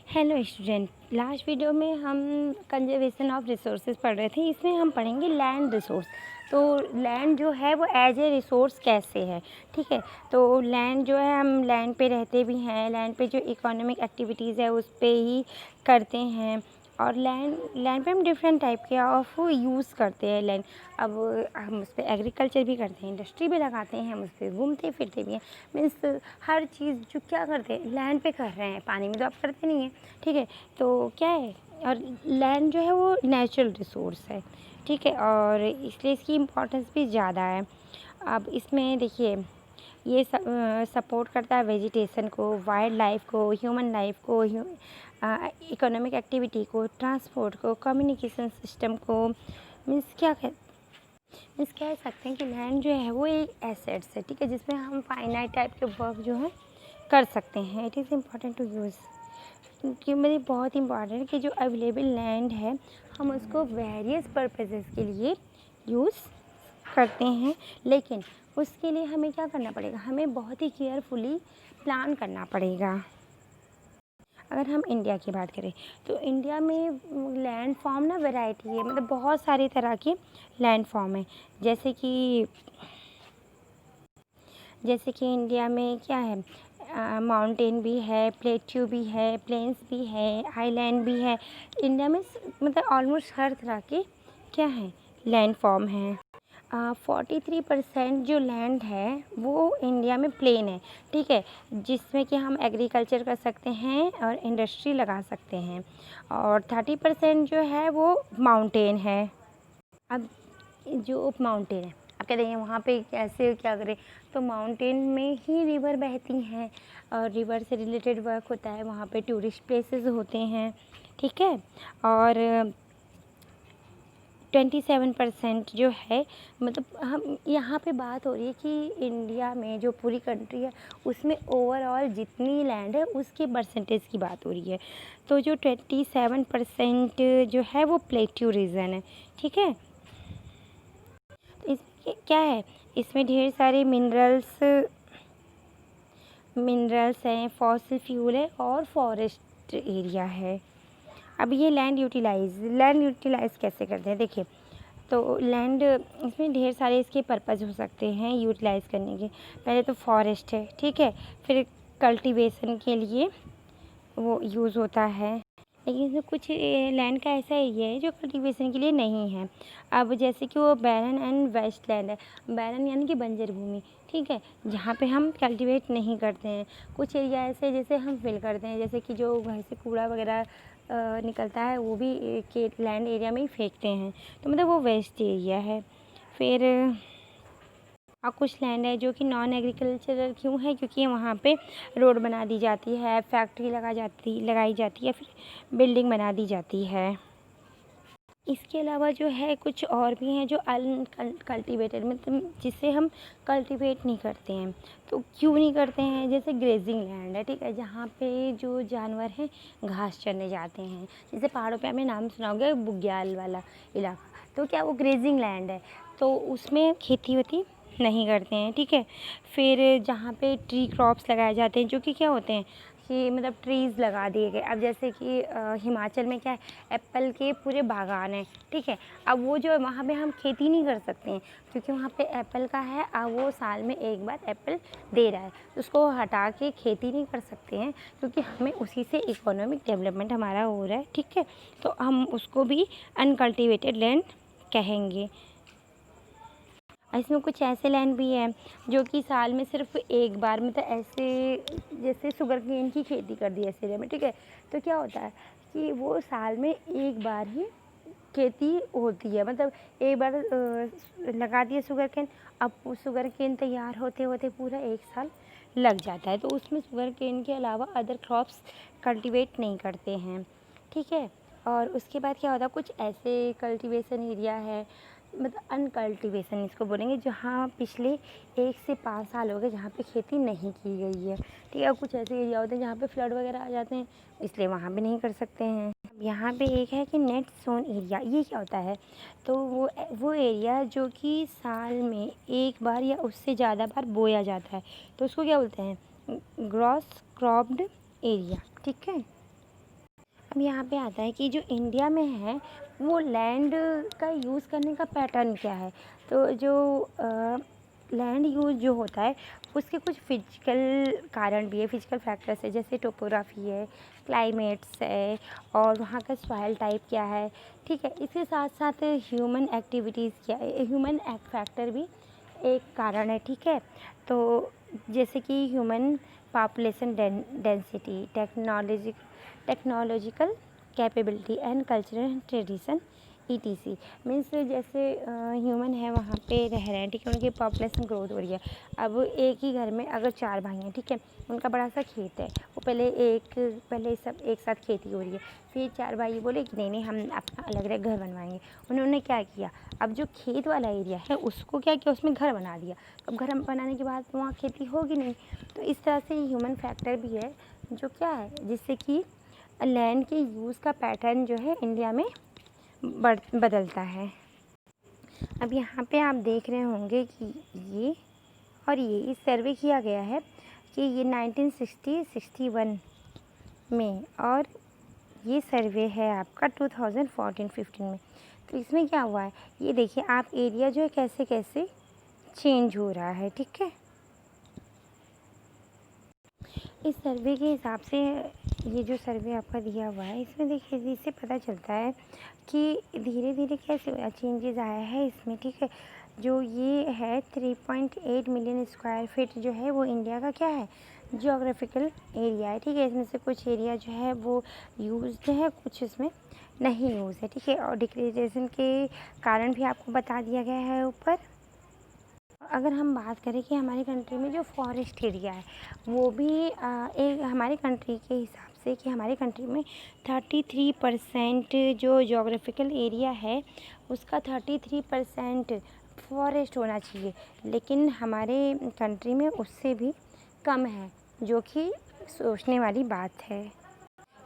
Hello student, last video में हम conservation of resources पढ़ रहे थे। इसमें हम पढ़ेंगे लैंड रिसोर्स। तो लैंड जो है वो एज ए रिसोर्स कैसे है, ठीक है। तो लैंड जो है, हम लैंड पे रहते भी हैं, लैंड पे जो इकोनॉमिक एक्टिविटीज़ है उस पे ही करते हैं। और लैंड लैंड पे हम डिफरेंट टाइप के ऑफ यूज़ करते हैं लैंड। अब हम उस पर एग्रीकल्चर भी करते हैं, इंडस्ट्री भी लगाते हैं, हम उस पर घूमते फिरते भी हैं। मीन्स हर चीज़ जो क्या करते हैं लैंड पे कर रहे हैं, पानी में तो आप करते नहीं हैं, ठीक है। तो क्या है, और लैंड जो है वो नेचुरल रिसोर्स है, ठीक है, और इसलिए इसकी इम्पोर्टेंस भी ज़्यादा है। अब इसमें देखिए, ये सपोर्ट करता है वेजिटेशन को, वाइल्ड लाइफ को, ह्यूमन लाइफ को, इकोनॉमिक एक्टिविटी को, ट्रांसपोर्ट को, कम्युनिकेशन सिस्टम को। मीन्स क्या मीन्स कह सकते हैं कि लैंड जो है वो एक एसेट्स है, ठीक है, जिसमें हम फाइनाइट टाइप के वर्क जो है कर सकते हैं। It is important to use, क्योंकि मेरी बहुत इंपॉर्टेंट है कि जो अवेलेबल लैंड है हम उसको वेरियस पर्पसेस के लिए यूज़ करते हैं। लेकिन उसके लिए हमें क्या करना पड़ेगा, हमें बहुत ही केयरफुली प्लान करना पड़ेगा। अगर हम इंडिया की बात करें तो इंडिया में लैंड फॉर्म ना वैरायटी है, मतलब बहुत सारी तरह के लैंड फॉर्म है। जैसे कि इंडिया में क्या है, माउंटेन भी है, प्लेट्यू भी है, प्लेन्स भी है, आइलैंड भी है। इंडिया में मतलब ऑलमोस्ट हर तरह के क्या है लैंड फॉर्म है। 43% जो लैंड है वो इंडिया में प्लेन है, ठीक है, जिसमें कि हम एग्रीकल्चर कर सकते हैं और इंडस्ट्री लगा सकते हैं। और 30% जो है वो माउंटेन है। अब जो माउंटेन है, आप कहते हैं वहाँ पे कैसे क्या करें, तो माउंटेन में ही रिवर बहती हैं और रिवर से रिलेटेड वर्क होता है, वहाँ पे टूरिस्ट प्लेसेस होते हैं, ठीक है। और 27% जो है, मतलब हम यहाँ पे बात हो रही है कि इंडिया में जो पूरी कंट्री है उसमें ओवरऑल जितनी लैंड है उसके परसेंटेज की बात हो रही है। तो जो 27% जो है वो प्लेट्यू रीजन है, ठीक है। इसमें क्या है, इसमें ढेर सारे मिनरल्स हैं, फॉसिल फ्यूल है और फॉरेस्ट एरिया है। अब ये लैंड यूटिलाइज़ कैसे करते हैं, देखिए। तो लैंड, इसमें ढेर सारे इसके पर्पज़ हो सकते हैं यूटिलाइज़ करने के। पहले तो फॉरेस्ट है, ठीक है, फिर कल्टीवेशन के लिए वो यूज़ होता है। लेकिन इसमें कुछ लैंड का ऐसा एरिया है जो कल्टीवेशन के लिए नहीं है। अब जैसे कि वो बैरन एंड वेस्ट लैंड है। बैरन यानी कि बंजर भूमि, ठीक है, जहाँ पे हम कल्टीवेट नहीं करते हैं। कुछ एरिया ऐसे जैसे हम फिल करते हैं, जैसे कि जो घर से कूड़ा वगैरह निकलता है वो भी के लैंड एरिया में ही फेंकते हैं, तो मतलब वो वेस्ट एरिया है। फिर और कुछ लैंड है जो कि नॉन एग्रीकल्चरल क्यों है, क्योंकि वहाँ पे रोड बना दी जाती है, फैक्ट्री लगाई जाती है, फिर बिल्डिंग बना दी जाती है। इसके अलावा जो है कुछ और भी हैं जो अनकल्टिवेटेड, मतलब जिसे हम कल्टीवेट नहीं करते हैं। तो क्यों नहीं करते हैं, जैसे ग्रेजिंग लैंड है, ठीक है, जहाँ पे जो जानवर हैं घास चरने जाते हैं। जैसे पहाड़ों पे आपने नाम सुना होगा बुग्याल वाला इलाका, तो क्या वो ग्रेजिंग लैंड है, तो उसमें खेती होती नहीं करते हैं, ठीक है। फिर जहाँ पे ट्री क्रॉप्स लगाए जाते हैं, जो कि क्या होते हैं कि मतलब ट्रीज़ लगा दिए गए। अब जैसे कि हिमाचल में क्या है, एप्पल के पूरे बागान हैं, ठीक है। अब वो जो वहाँ पे हम खेती नहीं कर सकते हैं क्योंकि वहाँ पे एप्पल का है, अब वो साल में एक बार एप्पल दे रहा है, तो उसको हटा के खेती नहीं कर सकते हैं क्योंकि हमें उसी से इकोनॉमिक डेवलपमेंट हमारा हो रहा है, ठीक है। तो हम उसको भी अनकल्टिवेटेड लैंड कहेंगे। इसमें कुछ ऐसे लैंड भी हैं जो कि साल में सिर्फ एक बार, मतलब ऐसे जैसे शुगर केन की खेती कर दी ऐसे एरिया में, ठीक है, तो क्या होता है कि वो साल में एक बार ही खेती होती है, मतलब एक बार लगा दिया शुगर केन। अब वो शुगर केन तैयार होते होते पूरा एक साल लग जाता है, तो उसमें शुगर केन के अलावा अदर क्रॉप्स कल्टीवेट नहीं करते हैं, ठीक है। और उसके बाद क्या होता है, कुछ ऐसे कल्टीवेशन एरिया है, मतलब अनकल्टिवेशन इसको बोलेंगे, जहाँ पिछले 1 से 5 साल हो गए जहाँ पे खेती नहीं की गई है, ठीक है। कुछ ऐसे एरिया होते हैं जहाँ पे फ्लड वगैरह आ जाते हैं, इसलिए वहाँ पे नहीं कर सकते हैं। अब यहाँ पे एक है कि नेट सोन एरिया, ये क्या होता है, तो वो एरिया जो कि साल में एक बार या उससे ज़्यादा बार बोया जाता है, तो उसको क्या बोलते हैं, ग्रॉस क्रॉप्ड एरिया, ठीक है। अब यहाँ पे आता है कि जो इंडिया में है वो लैंड का यूज़ करने का पैटर्न क्या है। तो जो लैंड यूज़ जो होता है उसके कुछ फिजिकल कारण भी है, फिजिकल फैक्टर्स है, जैसे टोपोग्राफी है, क्लाइमेट्स है और वहाँ का सॉइल टाइप क्या है। ठीक है, इसके साथ साथ ह्यूमन एक्टिविटीज़ क्या है, ह्यूमन एक्ट फैक्टर भी एक कारण है। ठीक है, तो जैसे कि human population density, technological capability and cultural tradition etc. Means जैसे ह्यूमन है वहाँ पे रह रहे हैं, ठीक है, उनकी पॉपुलेशन ग्रोथ हो रही है। अब एक ही घर में अगर 4 भाई हैं, ठीक है, उनका बड़ा सा खेत है, वो पहले सब एक साथ खेती हो रही है। फिर 4 भाई बोले कि नहीं नहीं हम अपना अलग अलग घर बनवाएंगे। उन्होंने क्या किया, अब जो खेत वाला एरिया है उसको क्या किया, उसमें घर बना दिया। अब घर बनाने के बाद वहाँ खेती होगी नहीं। तो इस तरह से ह्यूमन फैक्टर भी है जो क्या है, जिससे कि लैंड के यूज़ का पैटर्न जो है इंडिया में बदलता है। अब यहाँ पे आप देख रहे होंगे कि ये और ये सर्वे किया गया है कि ये 1960-61 में, और ये सर्वे है आपका 2014-15 में। तो इसमें क्या हुआ है, ये देखिए आप, एरिया जो है कैसे कैसे चेंज हो रहा है। ठीक है, इस सर्वे के हिसाब से, ये जो सर्वे आपका दिया हुआ है इसमें देखिए, इससे पता चलता है कि धीरे धीरे कैसे चेंजेस आया है इसमें। ठीक है, जो ये है 3.8 मिलियन स्क्वायर फीट जो है वो इंडिया का क्या है, जियोग्राफिकल एरिया है। ठीक है, इसमें से कुछ एरिया जो है वो यूज्ड है, कुछ इसमें नहीं यूज़ है। ठीक है, और डिक्रीजेशन के कारण भी आपको बता दिया गया है ऊपर। अगर हम बात करें कि हमारी कंट्री में जो फॉरेस्ट एरिया है वो भी एक हमारी कंट्री के हिसाब से, कि हमारी कंट्री में 33% जो जोग्राफिकल एरिया है उसका 33% फॉरेस्ट होना चाहिए, लेकिन हमारे कंट्री में उससे भी कम है, जो कि सोचने वाली बात है।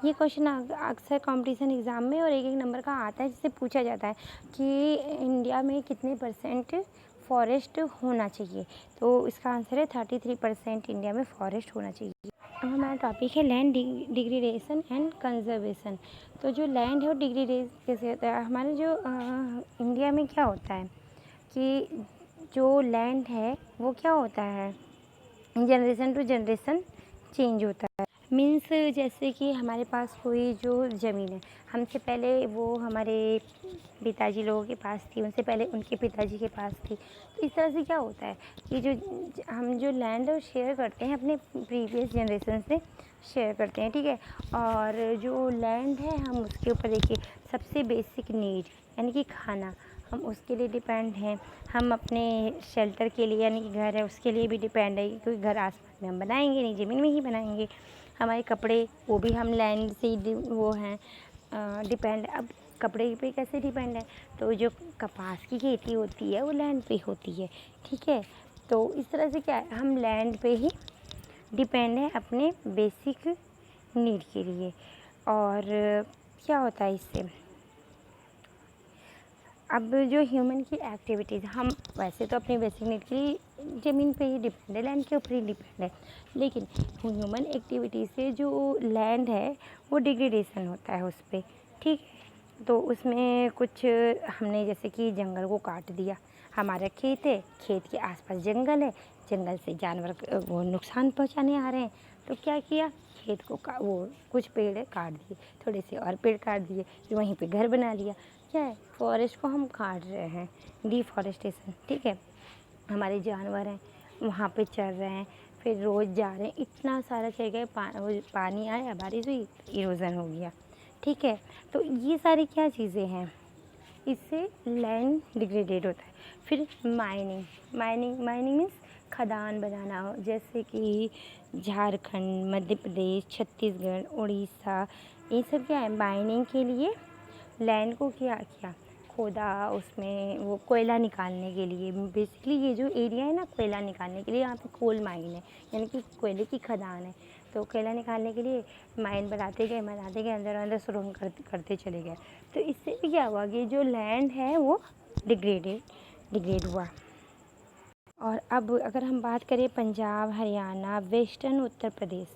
ये क्वेश्चन अक्सर कंपटीशन एग्ज़ाम में और एक एक नंबर का आता है, जिससे पूछा जाता है कि इंडिया में कितने परसेंट फॉरेस्ट होना चाहिए। तो इसका आंसर है 33% इंडिया में फॉरेस्ट होना चाहिए। अब हमारा टॉपिक है लैंड डिग्रेडेशन एंड कंजर्वेशन। तो जो लैंड है वो डिग्रेडेट कैसे होता है, हमारे जो इंडिया में क्या होता है कि जो लैंड है वो क्या होता है, जनरेशन टू जनरेशन चेंज होता है। मीन्स जैसे कि हमारे पास कोई जो ज़मीन है, हमसे पहले वो हमारे पिताजी लोगों के पास थी, उनसे पहले उनके पिताजी के पास थी। तो इस तरह से क्या होता है कि हम जो लैंड है वो शेयर करते हैं, अपने प्रीवियस जनरेशन से शेयर करते हैं। ठीक है, और जो लैंड है हम उसके ऊपर देखिए सबसे बेसिक नीड यानी कि खाना, हम उसके लिए डिपेंड हैं। हम अपने शेल्टर के लिए यानी कि घर है उसके लिए भी डिपेंड है, क्योंकि घर आसमान में हम बनाएंगे नहीं, ज़मीन में ही बनाएंगे। हमारे कपड़े वो भी हम लैंड से ही वो हैं डिपेंड। अब कपड़े पे कैसे डिपेंड है, तो जो कपास की खेती होती है वो लैंड पे होती है। ठीक है, तो इस तरह से क्या है, हम लैंड पे ही डिपेंड है अपने बेसिक नीड के लिए। और क्या होता है इससे, अब जो ह्यूमन की एक्टिविटीज़, हम वैसे तो अपनी बेसिक नीड के लिए ज़मीन पे ही डिपेंड है, लैंड के ऊपर ही डिपेंड है, लेकिन ह्यूमन एक्टिविटी से जो लैंड है वो डिग्रेडेशन होता है उस पर। ठीक है, तो उसमें कुछ हमने जैसे कि जंगल को काट दिया, हमारा खेत है, खेत के आसपास जंगल है, जंगल से जानवर वो नुकसान पहुंचाने आ रहे हैं, तो क्या किया, खेत को वो कुछ पेड़ काट दिए, थोड़े से और पेड़ काट दिए, फिर वहीं पे घर बना लिया। क्या है, फॉरेस्ट को हम काट रहे हैं, डिफॉरेस्टेशन। ठीक है, हमारे जानवर हैं वहाँ पे चर रहे हैं, फिर रोज़ जा रहे हैं, इतना सारा जगह पानी आया, बारिश हुई, इरोजन हो गया। ठीक है, तो ये सारी क्या चीज़ें हैं, इससे लैंड डिग्रेडेड होता है। फिर माइनिंग मीन्स खदान बनाना हो, जैसे कि झारखंड, मध्य प्रदेश, छत्तीसगढ़, उड़ीसा, ये सब क्या है, माइनिंग के लिए लैंड को क्या किया, खोदा, उसमें वो कोयला निकालने के लिए। बेसिकली ये जो एरिया है ना, कोयला निकालने के लिए, यहाँ पे कोल माइन है यानी कि कोयले की खदान है। तो कोयला निकालने के लिए माइन बनाते गए, अंदर अंदर सुरंग करते चले गए। तो इससे भी क्या हुआ कि जो लैंड है वो डिग्रेड हुआ। और अब अगर हम बात करें पंजाब, हरियाणा, वेस्टर्न उत्तर प्रदेश,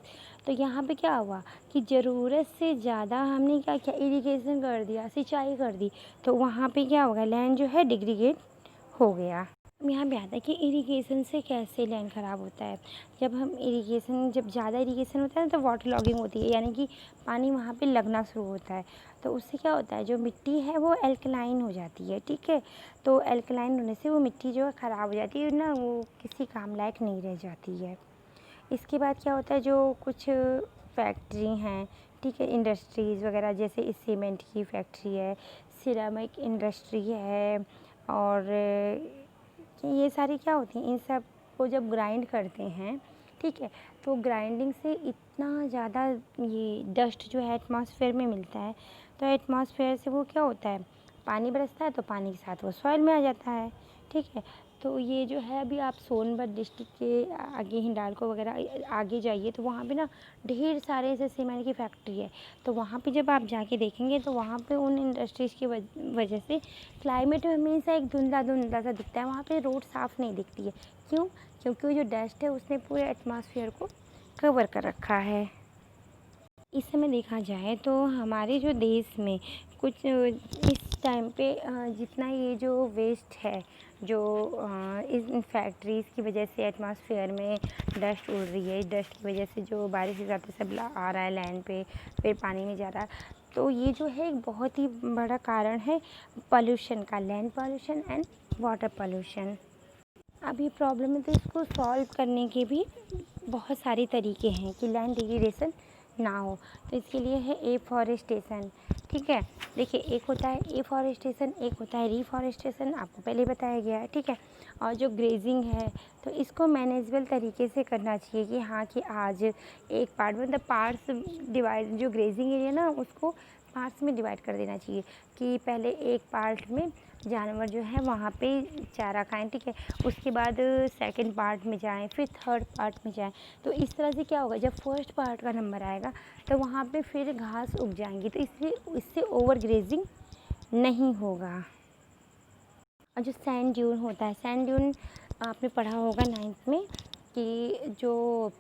तो यहाँ पे क्या हुआ कि ज़रूरत से ज़्यादा हमने क्या किया, इरिगेशन कर दिया, सिंचाई कर दी, तो वहाँ पे क्या होगा, लैंड जो है डिग्रेडेड हो गया। अब यहाँ पे आता है कि इरिगेशन से कैसे लैंड ख़राब होता है। जब ज़्यादा इरिगेशन होता है ना, तो वाटर लॉगिंग होती है, यानी कि पानी वहाँ पे लगना शुरू होता है। तो उससे क्या होता है, जो मिट्टी है वो एल्कलाइन हो जाती है, ठीक है। तो एल्कलाइन होने से वो मिट्टी जो है ख़राब हो जाती है ना, वो किसी काम लायक नहीं रह जाती है। इसके बाद क्या होता है, जो कुछ फैक्ट्री हैं, ठीक है, इंडस्ट्रीज़ वगैरह, जैसे इस सीमेंट की फैक्ट्री है, सिरेमिक इंडस्ट्री है, और ये सारी क्या होती हैं, इन सब को जब ग्राइंड करते हैं, ठीक है, तो ग्राइंडिंग से इतना ज़्यादा ये डस्ट जो है एटमॉस्फेयर में मिलता है, तो एटमॉस्फेयर से वो क्या होता है, पानी बरसता है तो पानी के साथ वो सॉइल में आ जाता है, ठीक है। तो ये जो है, अभी आप सोनभद्र डिस्ट्रिक्ट के आगे हिंडाल्को वगैरह आगे जाइए, तो वहाँ पे ना ढेर सारे ऐसे सीमेंट की फैक्ट्री है। तो वहाँ पे जब आप जाके देखेंगे, तो वहाँ पे उन इंडस्ट्रीज़ की वजह से क्लाइमेट में हमेशा एक धुंधला धुंधला सा दिखता है, वहाँ पे रोड साफ़ नहीं दिखती है। क्यों? क्योंकि वो जो डस्ट है उसने पूरे एटमॉस्फेयर को कवर कर रखा है। इस समय देखा जाए तो हमारे जो देश में कुछ इस टाइम पे जितना ये जो वेस्ट है, जो इन फैक्ट्रीज़ की वजह से एटमॉस्फेयर में डस्ट उड़ रही है, डस्ट की वजह से जो बारिश हो जाती है सब आ रहा है लैंड पे, फिर पानी में जा रहा है, तो ये जो है एक बहुत ही बड़ा कारण है पॉल्यूशन का, land pollution and water pollution. अब ये प्रॉब्लम है, तो इसको सॉल्व करने के भी बहुत सारे तरीके हैं कि लैंड डिग्रेडेशन ना हो। तो इसके लिए है एफॉरेस्टेशन, ठीक है। देखिए, एक होता है एफॉरेस्टेशन, एक होता है रिफॉरेस्टेशन, आपको पहले बताया गया है, ठीक है। और जो ग्रेजिंग है, तो इसको मैनेजेबल तरीके से करना चाहिए कि हाँ, कि आज एक पार्ट मतलब पार्ट्स डिवाइड, जो ग्रेजिंग एरिया ना उसको पार्ट्स में डिवाइड कर देना चाहिए कि पहले एक पार्ट में जानवर जो है वहाँ पे चारा खाएँ, ठीक है, उसके बाद सेकंड पार्ट में जाएँ, फिर थर्ड पार्ट में जाएँ। तो इस तरह से क्या होगा, जब फर्स्ट पार्ट का नंबर आएगा तो वहाँ पे फिर घास उग जाएंगी, तो इसलिए इससे ओवर ग्रेजिंग नहीं होगा। और जो सैंड ड्यून होता है, सैंड ड्यून आपने पढ़ा होगा 9th में कि जो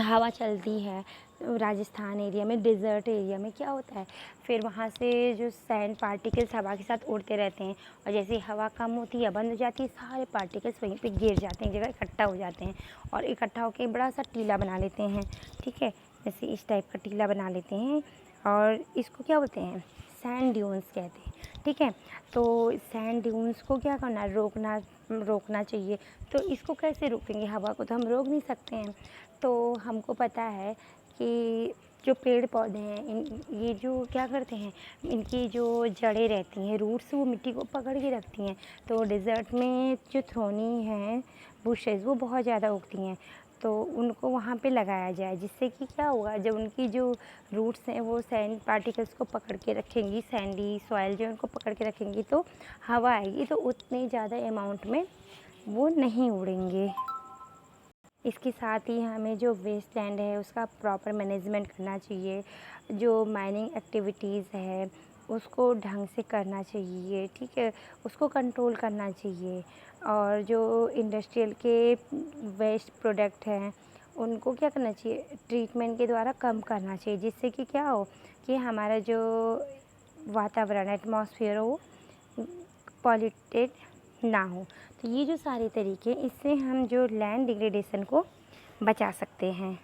हवा चलती है राजस्थान एरिया में, डेज़र्ट एरिया में क्या होता है, फिर वहाँ से जो सैंड पार्टिकल्स हवा के साथ उड़ते रहते हैं, और जैसे ही हवा कम होती है, बंद हो जाती है, सारे पार्टिकल्स वहीं पे गिर जाते हैं, एक जगह इकट्ठा हो जाते हैं, और इकट्ठा होकर बड़ा सा टीला बना लेते हैं, ठीक है, जैसे इस टाइप का टीला बना लेते हैं, और इसको क्या बोलते हैं, सैंड ड्यून्स कहते हैं, ठीक है। तो सैंड ड्यून्स को क्या करना है, रोकना चाहिए। तो इसको कैसे रोकेंगे, हवा को तो हम रोक नहीं सकते हैं। तो हमको पता है कि जो पेड़ पौधे हैं, ये जो क्या करते हैं, इनकी जो जड़ें रहती हैं, रूट्स, वो मिट्टी को पकड़ के रखती हैं। तो डेज़र्ट में जो थ्रोनी हैं बुशेज़, वो बहुत ज़्यादा उगती हैं, तो उनको वहाँ पे लगाया जाए, जिससे कि क्या होगा, जब उनकी जो रूट्स हैं वो सैंड पार्टिकल्स को पकड़ के रखेंगी, सैंडी सॉइल जो है उनको पकड़ के रखेंगी, तो हवा आएगी तो उतने ज़्यादा अमाउंट में वो नहीं उड़ेंगे। इसके साथ ही हमें जो वेस्ट लैंड है उसका प्रॉपर मैनेजमेंट करना चाहिए, जो माइनिंग एक्टिविटीज़ है उसको ढंग से करना चाहिए, ठीक है, उसको कंट्रोल करना चाहिए। और जो इंडस्ट्रियल के वेस्ट प्रोडक्ट हैं उनको क्या करना चाहिए, ट्रीटमेंट के द्वारा कम करना चाहिए, जिससे कि क्या हो कि हमारा जो वातावरण एटमॉस्फेयर हो पॉल्यूटेड ना हो। तो ये जो सारे तरीके, इससे हम जो लैंड डिग्रेडेशन को बचा सकते हैं।